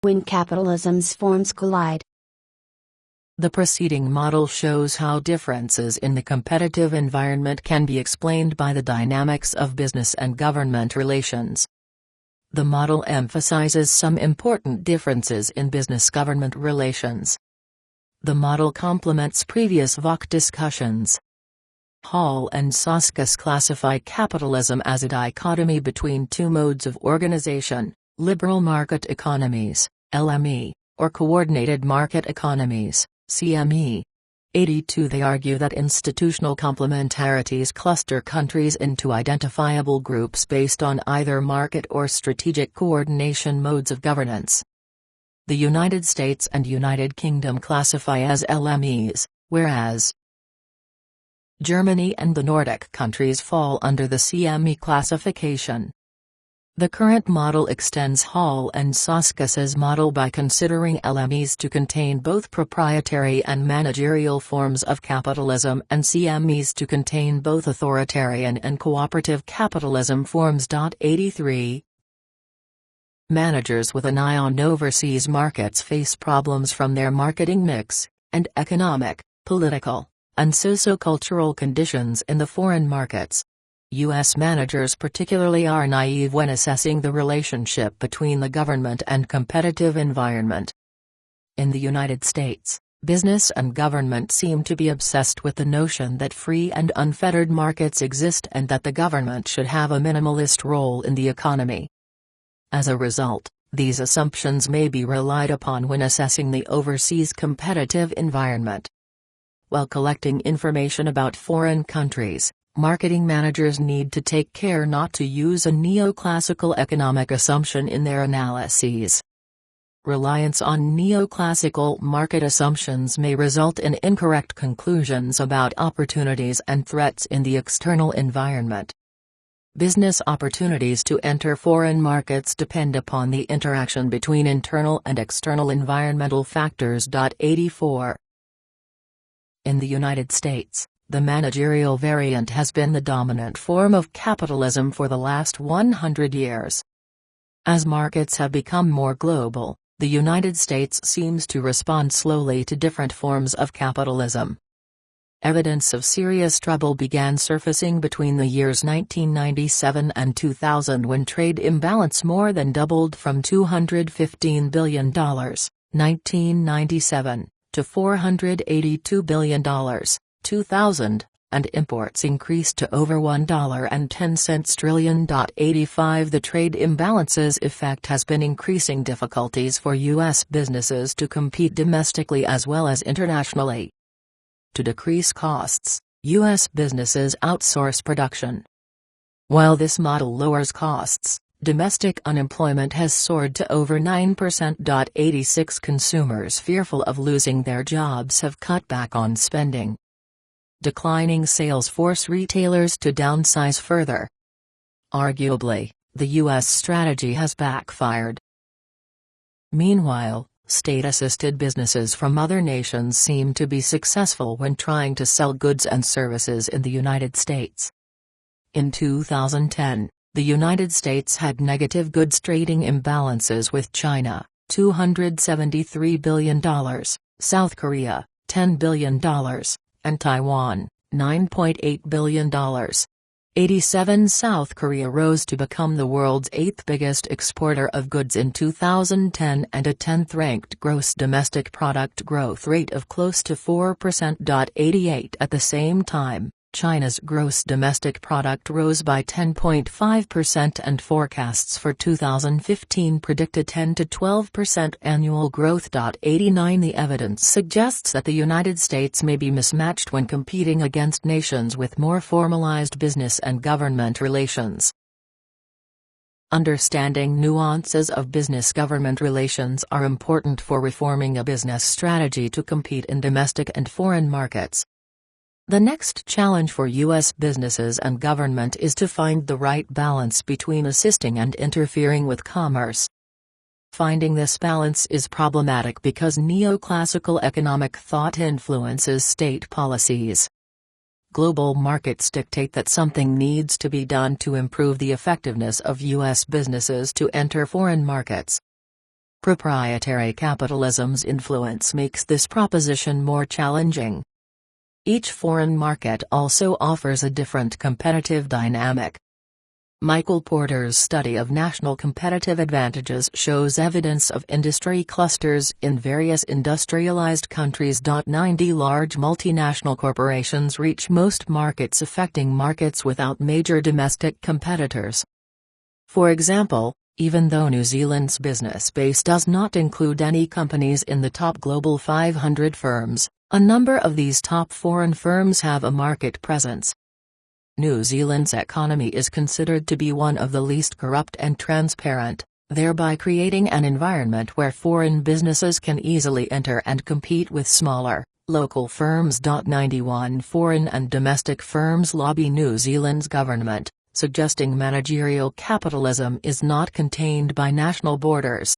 When capitalism's forms collide. The preceding model shows how differences in the competitive environment can be explained by the dynamics of business and government relations. The model emphasizes some important differences in business-government relations. The model complements previous VOC discussions. Hall and Soskice classify capitalism as a dichotomy between two modes of organization: liberal market economies, LME, or coordinated market economies, CME. 82 They argue that institutional complementarities cluster countries into identifiable groups based on either market or strategic coordination modes of governance. The United States and United Kingdom classify as LMEs, whereas Germany and the Nordic countries fall under the CME classification. The current model extends Hall and Soskice's model by considering LMEs to contain both proprietary and managerial forms of capitalism and CMEs to contain both authoritarian and cooperative capitalism forms. 83 Managers with an eye on overseas markets face problems from their marketing mix, and economic, political, and socio-cultural conditions in the foreign markets. U.S. managers particularly are naive when assessing the relationship between the government and competitive environment. In the United States, business and government seem to be obsessed with the notion that free and unfettered markets exist and that the government should have a minimalist role in the economy. As a result, these assumptions may be relied upon when assessing the overseas competitive environment. While collecting information about foreign countries, marketing managers need to take care not to use a neoclassical economic assumption in their analyses. Reliance on neoclassical market assumptions may result in incorrect conclusions about opportunities and threats in the external environment. Business opportunities to enter foreign markets depend upon the interaction between internal and external environmental factors. 84 In the United States, the managerial variant has been the dominant form of capitalism for the last 100 years. As markets have become more global, the United States seems to respond slowly to different forms of capitalism. Evidence of serious trouble began surfacing between the years 1997 and 2000 when trade imbalance more than doubled from $215 billion, 1997, to $482 billion, 2000, and imports increased to over $1.10 trillion. 85 The trade imbalance's effect has been increasing difficulties for U.S. businesses to compete domestically as well as internationally. To decrease costs, U.S. businesses outsource production. While this model lowers costs, domestic unemployment has soared to over 9%. 86 Consumers fearful of losing their jobs have cut back on spending. Declining sales force retailers to downsize further. Arguably, the U.S. strategy has backfired. Meanwhile, state-assisted businesses from other nations seem to be successful when trying to sell goods and services in the United States. In 2010, the United States had negative goods trading imbalances with China, $273 billion, South Korea, $10 billion, and Taiwan, $9.8 billion. 87 South Korea rose to become the world's 8th biggest exporter of goods in 2010 and a 10th-ranked gross domestic product growth rate of close to 4%. 88 At the same time, China's gross domestic product rose by 10.5% and forecasts for 2015 predicted 10 to 12% annual growth. 89 The evidence suggests that the United States may be mismatched when competing against nations with more formalized business and government relations. Understanding nuances of business-government relations are important for reforming a business strategy to compete in domestic and foreign markets. The next challenge for U.S. businesses and government is to find the right balance between assisting and interfering with commerce. Finding this balance is problematic because neoclassical economic thought influences state policies. Global markets dictate that something needs to be done to improve the effectiveness of U.S. businesses to enter foreign markets. Proprietary capitalism's influence makes this proposition more challenging. Each foreign market also offers a different competitive dynamic. Michael Porter's study of national competitive advantages shows evidence of industry clusters in various industrialized countries. 90 Large multinational corporations reach most markets, affecting markets without major domestic competitors. For example, even though New Zealand's business base does not include any companies in the top global 500 firms, a number of these top foreign firms have a market presence. New Zealand's economy is considered to be one of the least corrupt and transparent, thereby creating an environment where foreign businesses can easily enter and compete with smaller, local firms. 91 Foreign and domestic firms lobby New Zealand's government, suggesting managerial capitalism is not contained by national borders.